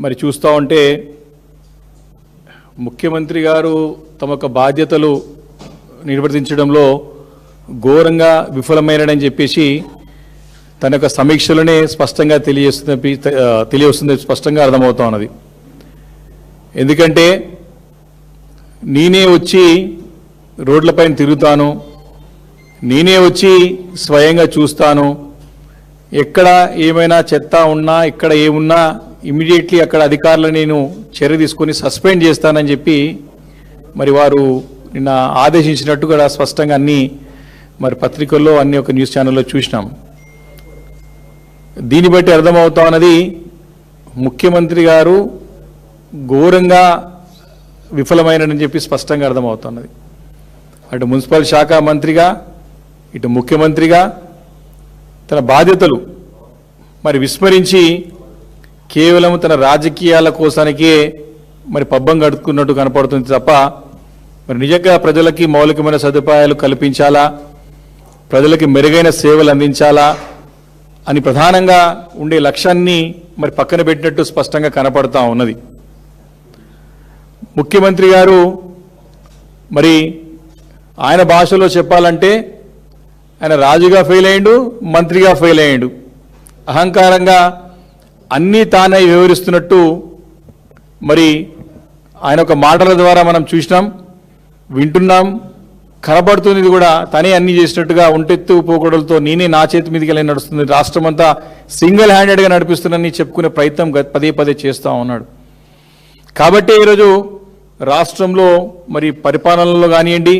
మరి చూస్తూ ఉంటే ముఖ్యమంత్రి గారు తమ యొక్క బాధ్యతలు నిర్వర్తించడంలో ఘోరంగా విఫలమైనని చెప్పేసి తన యొక్క సమీక్షలోనే స్పష్టంగా తెలియవస్తుంది స్పష్టంగా అర్థమవుతా ఉన్నది. ఎందుకంటే నేనే వచ్చి రోడ్లపైన తిరుగుతాను, నేనే వచ్చి స్వయంగా చూస్తాను, ఎక్కడ ఏమైనా చెత్త ఉన్నా ఎక్కడ ఏమున్నా ఇమీడియట్లీ అక్కడ అధికారులను నేను చర్య తీసుకొని సస్పెండ్ చేస్తానని చెప్పి మరి వారు నిన్న ఆదేశించినట్టు కూడా స్పష్టంగా అన్ని మరి పత్రికల్లో అన్ని ఒక న్యూస్ ఛానల్లో చూసినాం. దీన్ని బట్టి అర్థమవుతా ఉన్నది ముఖ్యమంత్రి గారు ఘోరంగా విఫలమైనని చెప్పి స్పష్టంగా అర్థమవుతున్నది. అటు మున్సిపల్ శాఖ మంత్రిగా ఇటు ముఖ్యమంత్రిగా తన బాధ్యతలు మరి విస్మరించి కేవలం తన రాజకీయాల కోసానికే మరి పబ్బం గడుపుకున్నట్టు కనపడుతుంది తప్ప మరి నిజంగా ప్రజలకి మౌలికమైన సదుపాయాలు కల్పించాలా, ప్రజలకి మెరుగైన సేవలు అందించాలా అని ప్రధానంగా ఉండే లక్ష్యాన్ని మరి పక్కన పెట్టినట్టు స్పష్టంగా కనపడతా ఉన్నది. ముఖ్యమంత్రి గారు మరి ఆయన భాషలో చెప్పాలంటే ఆయన రాజుగా ఫెయిల్ అయ్యిండు, మంత్రిగా ఫెయిల్ అయ్యిండు. అహంకారంగా అన్నీ తానే వివరిస్తున్నట్టు మరి ఆయన ఒక మాటల ద్వారా మనం చూసినాం, వింటున్నాం, కనబడుతుంది కూడా. తనే అన్నీ చేసినట్టుగా ఒంటెత్తు పోకడలతో నేనే నా చేతి మీదకి వెళ్ళి నడుస్తుంది, రాష్ట్రం అంతా సింగిల్ హ్యాండెడ్గా నడిపిస్తున్నానని చెప్పుకునే ప్రయత్నం పదే పదే చేస్తూ ఉన్నాడు. కాబట్టి ఈరోజు రాష్ట్రంలో మరి పరిపాలనలో కానివ్వండి,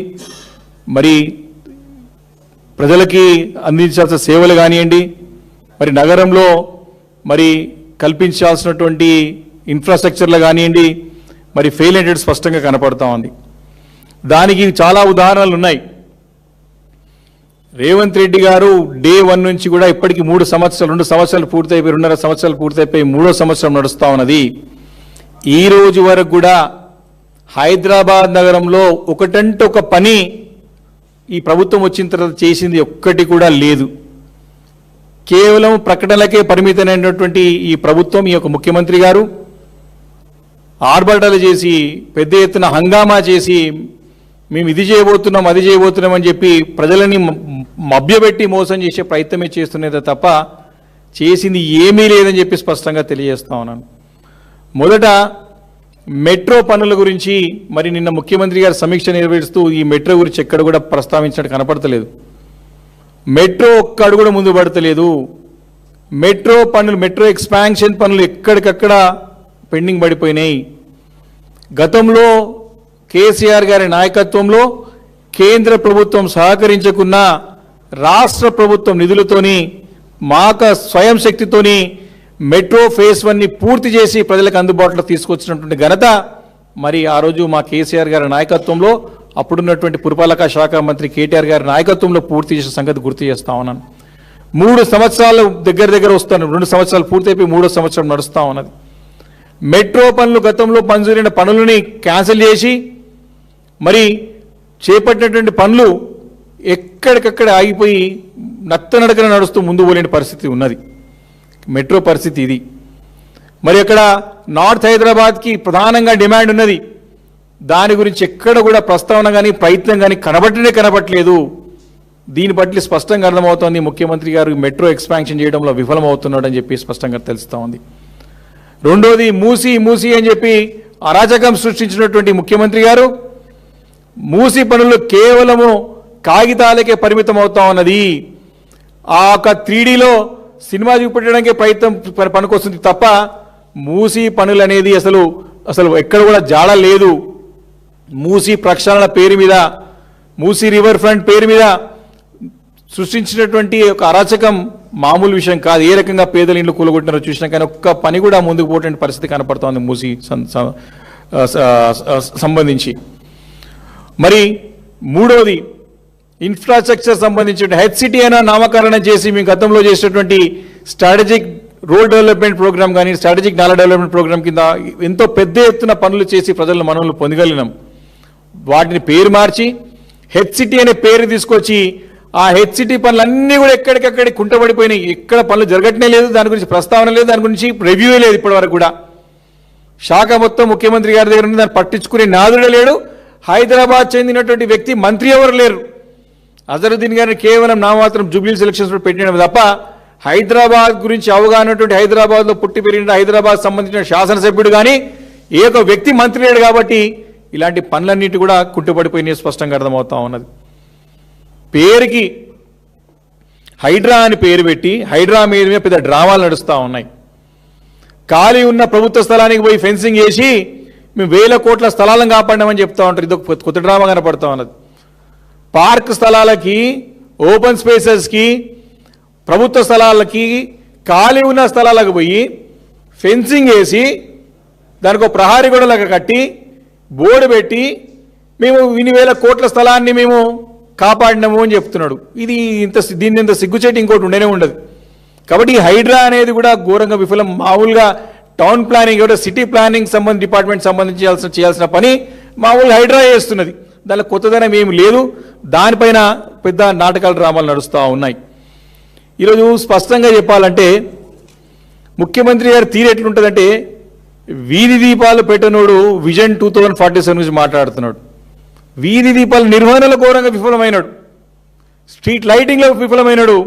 మరి ప్రజలకి అందించాల్సిన సేవలు కానివ్వండి, మరి నగరంలో మరి కల్పించాల్సినటువంటి ఇన్ఫ్రాస్ట్రక్చర్లు కానివ్వండి, మరి ఫెయిల్ అయ్యేటట్టు స్పష్టంగా కనపడతా ఉంది. దానికి చాలా ఉదాహరణలు ఉన్నాయి. రేవంత్ రెడ్డి గారు డే 1 నుంచి కూడా ఇప్పటికీ 2 సంవత్సరాలు పూర్తయిపోయి 2.5 సంవత్సరాలు పూర్తయిపోయి 3వ సంవత్సరం నడుస్తూ ఉన్నది. ఈ రోజు వరకు కూడా హైదరాబాద్ నగరంలో ఒకటంటే ఒక పని ఈ ప్రభుత్వం వచ్చిన తర్వాత చేసింది ఒక్కటి కూడా లేదు. కేవలం ప్రకటనలకే పరిమితమైనటువంటి ఈ ప్రభుత్వం, ఈ యొక్క ముఖ్యమంత్రి గారు ఆర్భాటాలు చేసి పెద్ద ఎత్తున హంగామా చేసి మేము ఇది చేయబోతున్నాం అది చేయబోతున్నాం అని చెప్పి ప్రజలని మభ్యపెట్టి మోసం చేసే ప్రయత్నమే చేస్తున్నదే తప్ప చేసింది ఏమీ లేదని చెప్పి స్పష్టంగా తెలియజేస్తా ఉన్నాను. మొదట మెట్రో పనుల గురించి మరి నిన్న ముఖ్యమంత్రి గారు సమీక్ష నిర్వహిస్తూ ఈ మెట్రో గురించి ఎక్కడ కూడా ప్రస్తావించినట్టు కనపడతలేదు. మెట్రో ఒక్క అడుగు కూడా ముందు పడతలేదు. మెట్రో పనులు, మెట్రో ఎక్స్పాన్షన్ పనులు ఎక్కడికక్కడ పెండింగ్ పడిపోయినాయి. గతంలో కేసీఆర్ గారి నాయకత్వంలో కేంద్ర ప్రభుత్వం సహకరించకున్నా రాష్ట్ర ప్రభుత్వం నిధులతోని మాక స్వయం శక్తితోని మెట్రో ఫేజ్ 1ని పూర్తి చేసి ప్రజలకు అందుబాటులో తీసుకొచ్చినటువంటి ఘనత మరి ఆ రోజు మా కేసీఆర్ గారి నాయకత్వంలో అప్పుడున్నటువంటి పురపాలక శాఖ మంత్రి కేటీఆర్ గారి నాయకత్వంలో పూర్తి చేసిన సంగతి గుర్తు చేస్తా ఉన్నాను. 3 సంవత్సరాలు దగ్గర వస్తాను, 2 సంవత్సరాలు పూర్తయిపోయి 3వ సంవత్సరం నడుస్తూ ఉన్నది. మెట్రో పనులు గతంలో మంజూరైన పనులని క్యాన్సిల్ చేసి మరి చేపట్టినటువంటి పనులు ఎక్కడికక్కడ ఆగిపోయి నత్తనడకన నడుస్తూ ముందు పోలేని పరిస్థితి ఉన్నది. మెట్రో పరిస్థితి ఇది. మరి అక్కడ నార్త్ హైదరాబాద్కి ప్రధానంగా డిమాండ్ ఉన్నది. దాని గురించి ఎక్కడ కూడా ప్రస్తావన కానీ ప్రయత్నం కానీ కనబట్టలేదు. దీన్ని బట్టి స్పష్టంగా అర్థమవుతోంది ముఖ్యమంత్రి గారు మెట్రో ఎక్స్పాన్షన్ చేయడంలో విఫలమవుతున్నాడు అని చెప్పి స్పష్టంగా తెలుస్తూ ఉంది. రెండోది మూసి అని చెప్పి అరాచకం సృష్టించినటువంటి ముఖ్యమంత్రి గారు మూసి పనులు కేవలము కాగితాలకే పరిమితం అవుతా ఉన్నది. ఆ ఒక 3Dలో సినిమా చూపెట్టడానికి ప్రయత్నం పనికొస్తుంది తప్ప మూసి పనులు అనేది అసలు ఎక్కడ కూడా జాడ లేదు. మూసి ప్రక్షాళన పేరు మీద, మూసి రివర్ ఫ్రంట్ పేరు మీద సృష్టించినటువంటి ఒక అరాచకం మామూలు విషయం కాదు. ఏ రకంగా పేదల ఇండ్లు కూలగొట్టినారో చూసినా కానీ ఒక్క పని కూడా ముందుకు పోటువంటి పరిస్థితి కనపడుతోంది మూసి సంబంధించి. మరి మూడోది ఇన్ఫ్రాస్ట్రక్చర్ సంబంధించిన హెచ్సిటీ అయినా నామకరణం చేసి మేము గతంలో చేసినటువంటి స్ట్రాటజిక్ రోడ్ డెవలప్మెంట్ ప్రోగ్రామ్ కానీ స్ట్రాటజిక్ నాలా డెవలప్మెంట్ ప్రోగ్రామ్ కింద ఎంతో పెద్ద ఎత్తున పనులు చేసి ప్రజలను మనల్ని పొందగలిగినాం. వాటిని పేరు మార్చి హెచ్సిటీ అనే పేరు తీసుకొచ్చి ఆ హెచ్సిటీ పనులన్నీ కూడా ఎక్కడికక్కడ కుంటపడిపోయినాయి. ఎక్కడ పనులు జరగట్నే లేదు, దాని గురించి ప్రస్తావన లేదు, దాని గురించి రివ్యూ లేదు ఇప్పటి వరకు కూడా. శాఖ మొత్తం ముఖ్యమంత్రి గారి దగ్గర ఉంది, దాన్ని పట్టించుకునే నాదుడే లేడు. హైదరాబాద్ చెందినటువంటి వ్యక్తి మంత్రి ఎవరు లేరు. అజరుద్దీన్ గారిని కేవలం నామాత్రం జూబ్లీ సెలక్షన్స్ పెట్టినవి తప్ప హైదరాబాద్ గురించి అవగాహనటువంటి, హైదరాబాద్లో పుట్టి పెరిగిన, హైదరాబాద్ సంబంధించిన శాసనసభ్యుడు కానీ ఏ ఒక వ్యక్తి మంత్రి లేడు. కాబట్టి ఇలాంటి పనులన్నిటి కూడా కుంటుపడిపోయినాయి, స్పష్టంగా అర్థమవుతా ఉన్నది. పేరుకి హైడ్రా అని పేరు పెట్టి హైడ్రా మీద పెద్ద డ్రామాలు నడుస్తూ ఉన్నాయి. ఖాళీ ఉన్న ప్రభుత్వ స్థలానికి పోయి ఫెన్సింగ్ చేసి మేము 1000 కోట్ల స్థలాలను కాపాడినామని చెప్తా ఉంటారు. ఇది ఒక కొత్త డ్రామా కనపడతా ఉన్నది. పార్క్ స్థలాలకి, ఓపెన్ స్పేసెస్కి, ప్రభుత్వ స్థలాలకి, ఖాళీ ఉన్న స్థలాలకు పోయి ఫెన్సింగ్ వేసి దానికి ఒక ప్రహారీ గోడలకు కట్టి బోర్డు పెట్టి మేము 1000 కోట్ల స్థలాన్ని మేము కాపాడినాము అని చెప్తున్నాడు. ఇది దీన్ని ఇంత సిగ్గుచేటి ఇంకోటి ఉండనే ఉండదు. కాబట్టి ఈ హైడ్రా అనేది కూడా ఘోరంగా విఫలం. మామూలుగా town planning, city planning department సంబంధించి చేయాల్సిన పని మామూలుగా హైడ్రా చేస్తున్నది. దానిలో కొత్తదనం ఏమి లేదు. దానిపైన పెద్ద నాటకాలు, డ్రామాలు నడుస్తూ ఉన్నాయి. ఈరోజు స్పష్టంగా చెప్పాలంటే ముఖ్యమంత్రి గారి తీరు ఎట్లుంటుందంటే, వీధి దీపాలు పెట్టనోడు విజన్ 2047 గురించి మాట్లాడుతున్నాడు. వీధి దీపాల నిర్వహణలో ఘోరంగా విఫలమైనాడు, స్ట్రీట్ లైటింగ్లో విఫలమైనాడు.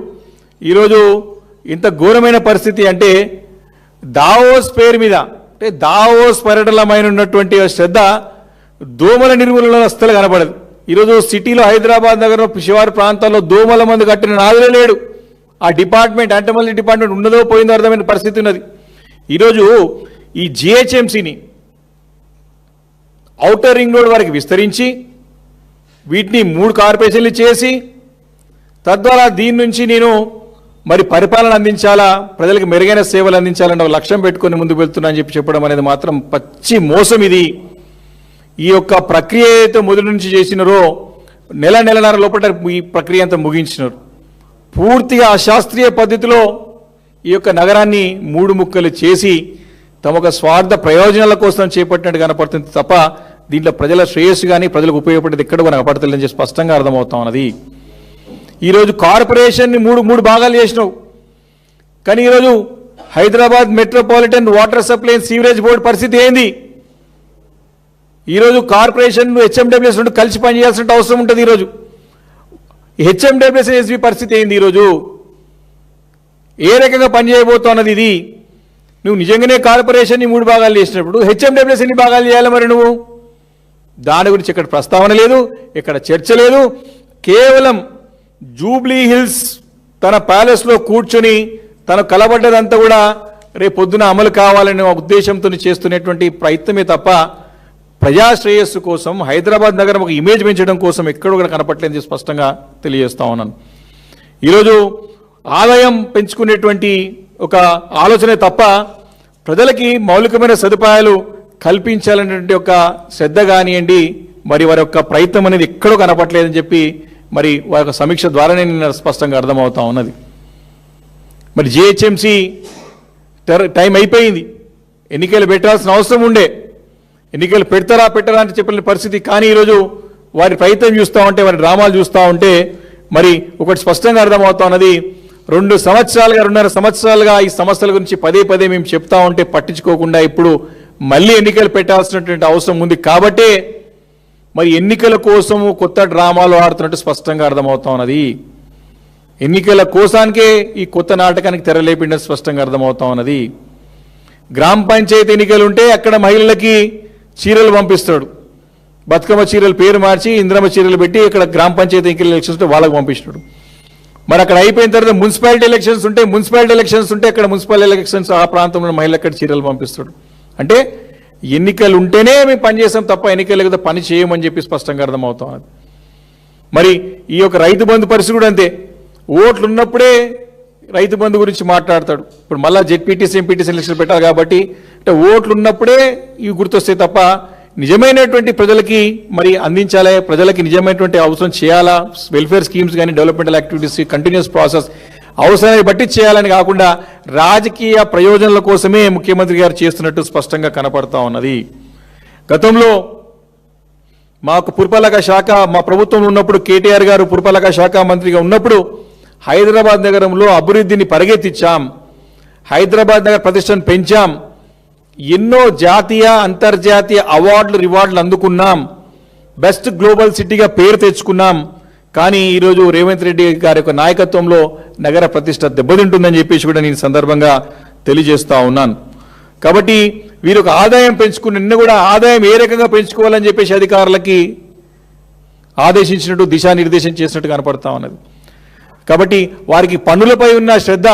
ఈరోజు ఇంత ఘోరమైన పరిస్థితి అంటే దావోస్ పేరు మీద, అంటే దావోస్ పర్యటనమైన ఉన్నటువంటి శ్రద్ధ దోమల నిర్మూలనలో అస్సలు కనపడదు. ఈరోజు సిటీలో, హైదరాబాద్ నగరంలో, శివారు ప్రాంతాల్లో దోమల మందు కట్టిన నాదులే లేడు. ఆ డిపార్ట్మెంట్, అంటమల్లి డిపార్ట్మెంట్ ఉన్నదో పోయిందో అర్థమైన పరిస్థితి ఉన్నది. ఈరోజు ఈ జిహెచ్ఎంసీని ఔటర్ రింగ్ రోడ్ వరకు విస్తరించి వీటిని 3 కార్పొరేషన్లు చేసి తద్వారా దీని నుంచి నేను మరి పరిపాలన అందించాలా, ప్రజలకు మెరుగైన సేవలు అందించాలన్న ఒక లక్ష్యం పెట్టుకొని ముందుకు వెళ్తున్నా అని చెప్పడం అనేది మాత్రం పచ్చి మోసం. ఇది ఈ యొక్క ప్రక్రియ అయితే మొదటి నుంచి చేసినారో నెలన్నర లోపల ఈ ప్రక్రియ అంతా ముగించినారు. పూర్తిగా అశాస్త్రీయ పద్ధతిలో ఈ యొక్క నగరాన్ని 3 ముక్కలు చేసి తమకు స్వార్థ ప్రయోజనాల కోసం చేపట్టినట్టు కనపడుతుంది తప్ప దీంట్లో ప్రజల శ్రేయస్సు కానీ ప్రజలకు ఉపయోగపడేది ఎక్కడ కూడా కనపడతలేదని చెప్పి స్పష్టంగా అర్థమవుతా ఉన్నది. ఈరోజు కార్పొరేషన్ని మూడు భాగాలు చేసినావు, కానీ ఈరోజు Hyderabad metropolitan water supply and sewerage board పరిస్థితి ఏంది? ఈరోజు కార్పొరేషన్ హెచ్ఎండబ్ల్యూఎస్ రెండు కలిసి పనిచేయాల్సిన అవసరం ఉంటుంది. ఈరోజు హెచ్ఎండబ్ల్యూఎస్ ఎస్బీ పరిస్థితి ఏంది? ఈరోజు ఏ రకంగా పనిచేయబోతున్నది ఇది? నువ్వు నిజంగానే కార్పొరేషన్ని 3 భాగాలు చేసినప్పుడు హెచ్ఎండబ్ల్యూఎస్ ఎన్ని భాగాలు చేయాలి మరి? నువ్వు దాని గురించి ఇక్కడ ప్రస్తావన లేదు, ఇక్కడ చర్చ లేదు. కేవలం జూబ్లీ హిల్స్ తన ప్యాలెస్లో కూర్చొని తను కలబడ్డదంతా కూడా రేపు పొద్దున అమలు కావాలనే ఉద్దేశంతో చేస్తున్నటువంటి ప్రయత్నమే తప్ప ప్రజాశ్రేయస్సు కోసం, హైదరాబాద్ నగరం ఒక ఇమేజ్ పెంచడం కోసం ఎక్కడ కూడా కనపట్లేదని స్పష్టంగా తెలియజేస్తా ఉన్నాను. ఈరోజు ఆదాయం పెంచుకునేటువంటి ఒక ఆలోచనే తప్ప ప్రజలకి మౌలికమైన సదుపాయాలు కల్పించాలనేటువంటి ఒక శ్రద్ధ కానివ్వండి, మరి వారి యొక్క ప్రయత్నం అనేది ఎక్కడో కనపట్లేదని చెప్పి మరి వారి యొక్క సమీక్ష ద్వారానే నిన్న స్పష్టంగా అర్థమవుతా ఉన్నది. మరి జిహెచ్ఎంసీ టైం అయిపోయింది, ఎన్నికలు పెట్టాల్సిన అవసరం ఉండే, ఎన్నికలు పెడతారా అని చెప్పిన పరిస్థితి. కానీ ఈరోజు వారి ప్రయత్నం చూస్తూ ఉంటే, వారి డ్రామాలు చూస్తూ ఉంటే మరి ఒకటి స్పష్టంగా అర్థమవుతా ఉన్నది. 2.5 సంవత్సరాలుగా ఈ సమస్యల గురించి పదే మేము చెప్తా ఉంటే పట్టించుకోకుండా ఇప్పుడు మళ్ళీ ఎన్నికలు పెట్టాల్సినటువంటి అవసరం ఉంది. కాబట్టే మరి ఎన్నికల కోసము కొత్త డ్రామాలు ఆడుతున్నట్టు స్పష్టంగా అర్థమవుతా ఉన్నది. ఎన్నికల కోసానికే ఈ కొత్త నాటకానికి తెరలేపిండని స్పష్టంగా అర్థమవుతా ఉన్నది. గ్రామ పంచాయతీ ఎన్నికలు ఉంటే అక్కడ మహిళలకి చీరలు పంపిస్తాడు, బతుకమ్మ చీరలు పేరు మార్చి ఇంద్రమ్మ చీరలు పెట్టి ఇక్కడ గ్రామ పంచాయతీ ఎలక్షన్స్ ఉంటే వాళ్ళకు పంపిస్తాడు. మరి అక్కడ అయిపోయిన తర్వాత మున్సిపాలిటీ ఎలక్షన్స్ ఉంటే అక్కడ మున్సిపల్ ఎలక్షన్స్ ఆ ప్రాంతంలో మహిళలు అక్కడ చీరలు పంపిస్తాడు. అంటే ఎన్నికలు ఉంటేనే మేము పనిచేస్తాం తప్ప ఎన్నికలు లేకపోతే పని చేయమని చెప్పి స్పష్టంగా అర్థమవుతా ఉన్నది. మరి ఈ యొక్క రైతు బంధు పరిస్థితి కూడా అంతే. ఓట్లు ఉన్నప్పుడే రైతు బంధు గురించి మాట్లాడతాడు. ఇప్పుడు మళ్ళీ జెడ్పీటీసీ ఎంపీటీసీ ఎలక్షన్ పెట్టాలి కాబట్టి అంటే ఓట్లు ఉన్నప్పుడే ఇవి గుర్తొస్తాయి తప్ప నిజమైనటువంటి ప్రజలకి మరి అందించాలి, ప్రజలకి నిజమైనటువంటి అవసరం చేయాలా, వెల్ఫేర్ స్కీమ్స్ కానీ డెవలప్మెంటల్ యాక్టివిటీస్ కంటిన్యూస్ ప్రాసెస్ అవసరాన్ని బట్టి చేయాలని కాకుండా రాజకీయ ప్రయోజనాల కోసమే ముఖ్యమంత్రి గారు చేస్తున్నట్టు స్పష్టంగా కనపడతా ఉన్నది. గతంలో మాకు పురపాలక శాఖ మా ప్రభుత్వంలో ఉన్నప్పుడు కేటీఆర్ గారు పురపాలక శాఖ మంత్రిగా ఉన్నప్పుడు హైదరాబాద్ నగరంలో అభివృద్ధిని పరిగెత్తించాం, హైదరాబాద్ నగర ప్రతిష్టను పెంచాం. ఎన్నో జాతీయ అంతర్జాతీయ అవార్డులు రివార్డులు అందుకున్నాం, బెస్ట్ గ్లోబల్ సిటీగా పేరు తెచ్చుకున్నాం. కానీ ఈరోజు రేవంత్ రెడ్డి గారి యొక్క నాయకత్వంలో నగర ప్రతిష్ట దెబ్బతింటుందని చెప్పేసి కూడా నేను సందర్భంగా తెలియజేస్తా ఉన్నాను. కాబట్టి వీరు ఒక ఆదాయం పెంచుకుని నిన్న కూడా ఆదాయం ఏ రకంగా పెంచుకోవాలని చెప్పేసి అధికారులకి ఆదేశించినట్టు దిశానిర్దేశం చేసినట్టు కనపడతా ఉన్నది. కాబట్టి వారికి పన్నులపై ఉన్న శ్రద్ధ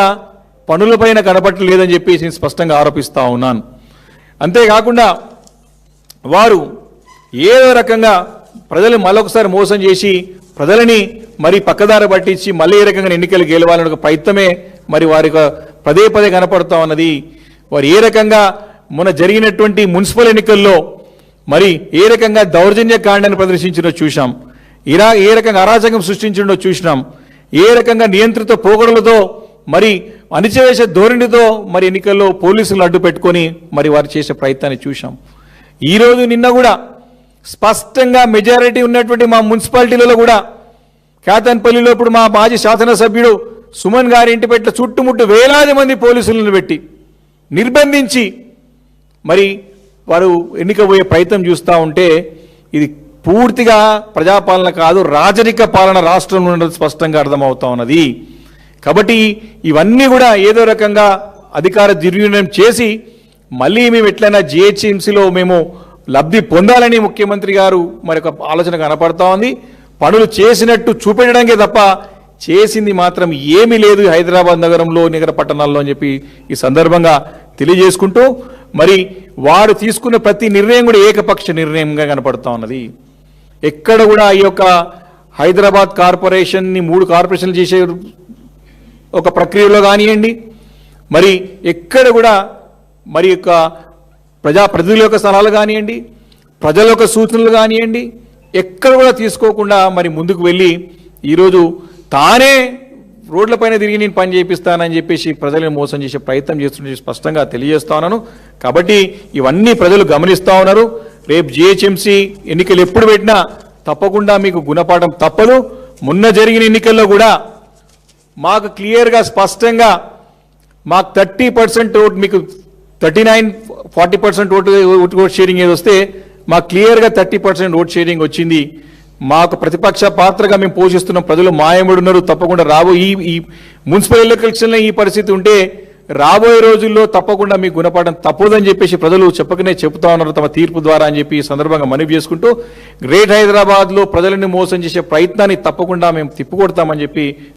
పన్నులపైన కనపడలేదని చెప్పేసి నేను స్పష్టంగా ఆరోపిస్తూ ఉన్నాను. అంతేకాకుండా వారు ఏదో రకంగా ప్రజలు మళ్ళొకసారి మోసం చేసి ప్రజలని మరి పక్కదారి పట్టించి మళ్ళీ ఏ రకంగా ఎన్నికలు గెలవాలని ఒక ప్రయత్నమే మరి వారి పదే పదే కనపడతా ఉన్నది. వారు ఏ రకంగా మొన్న జరిగినటువంటి మున్సిపల్ ఎన్నికల్లో మరి ఏ రకంగా దౌర్జన్య కాండాన్ని ప్రదర్శించినో చూశాం, ఏ రకంగా అరాచకం సృష్టించడో చూసినాం, ఏ రకంగా నియంత్రిత పోకడలతో మరి అణిచివేస ధోరణితో మరి ఎన్నికల్లో పోలీసులను అడ్డు పెట్టుకొని మరి వారు చేసే ప్రయత్నాన్ని చూశాం. ఈరోజు నిన్న కూడా స్పష్టంగా మెజారిటీ ఉన్నటువంటి మా మున్సిపాలిటీలలో కూడా కేతన్పల్లిలో ఇప్పుడు మా మాజీ శాసనసభ్యుడు సుమన్ గారి ఇంటి పెట్ల చుట్టుముట్టు వేలాది మంది పోలీసులను పెట్టి నిర్బంధించి మరి వారు ఎన్నికబోయే ప్రయత్నం చూస్తూ ఉంటే ఇది పూర్తిగా ప్రజాపాలన కాదు, రాజరిక పాలన రాష్ట్రంలో ఉన్నది స్పష్టంగా అర్థమవుతా ఉన్నది. కాబట్టి ఇవన్నీ కూడా ఏదో రకంగా అధికార దుర్వినియోగం చేసి మళ్ళీ మేము ఎట్లయినా జిహెచ్ఎంసీలో మేము లబ్ధి పొందాలని ముఖ్యమంత్రి గారు మరి ఒక ఆలోచన కనపడతా ఉంది. పనులు చేసినట్టు చూపెట్టడానికే తప్ప చేసింది మాత్రం ఏమీ లేదు హైదరాబాద్ నగరంలో నగర పట్టణాల్లో అని చెప్పి ఈ సందర్భంగా తెలియజేసుకుంటూ మరి వారు తీసుకున్న ప్రతి నిర్ణయం కూడా ఏకపక్ష నిర్ణయంగా కనపడతా ఉన్నది. ఎక్కడ కూడా ఈ యొక్క హైదరాబాద్ కార్పొరేషన్ని 3 కార్పొరేషన్లు చేసే ఒక ప్రక్రియలో కానివ్వండి, మరి ఎక్కడ కూడా మరి యొక్క ప్రజాప్రతినిధుల యొక్క సలహాలు కానివ్వండి, ప్రజల యొక్క సూచనలు కానివ్వండి, ఎక్కడ కూడా తీసుకోకుండా మరి ముందుకు వెళ్ళి ఈరోజు తానే రోడ్లపైన తిరిగి నేను పని చేపిస్తానని చెప్పేసి ప్రజలను మోసం చేసే ప్రయత్నం చేస్తున్న స్పష్టంగా తెలియజేస్తా ఉన్నాను. కాబట్టి ఇవన్నీ ప్రజలు గమనిస్తూ ఉన్నారు. రేపు జిహెచ్ఎంసీ ఎన్నికలు ఎప్పుడు పెట్టినా తప్పకుండా మీకు గుణపాఠం తప్పదు. మొన్న జరిగిన ఎన్నికల్లో కూడా మాకు క్లియర్గా స్పష్టంగా మాకు 30% ఓటు, మీకు 39-40% ఓటు షేరింగ్ ఏది వస్తే మాకు క్లియర్గా 30% ఓట్ షేరింగ్ వచ్చింది. మాకు ప్రతిపక్ష పాత్రగా మేము పోషిస్తున్న ప్రజలు మాయముడున్నారు. తప్పకుండా ఈ మున్సిపల్ ఎలక్షన్లో ఈ పరిస్థితి ఉంటే రాబోయే రోజుల్లో తప్పకుండా మీకు గుణపాఠం తప్పదని చెప్పేసి ప్రజలు చెప్పకనే చెబుతా ఉన్నారు తమ తీర్పు ద్వారా అని చెప్పి ఈ సందర్భంగా మనవి చేసుకుంటూ గ్రేట్ హైదరాబాద్లో ప్రజలను మోసం చేసే ప్రయత్నాన్ని తప్పకుండా మేము తిప్పికొడతామని చెప్పి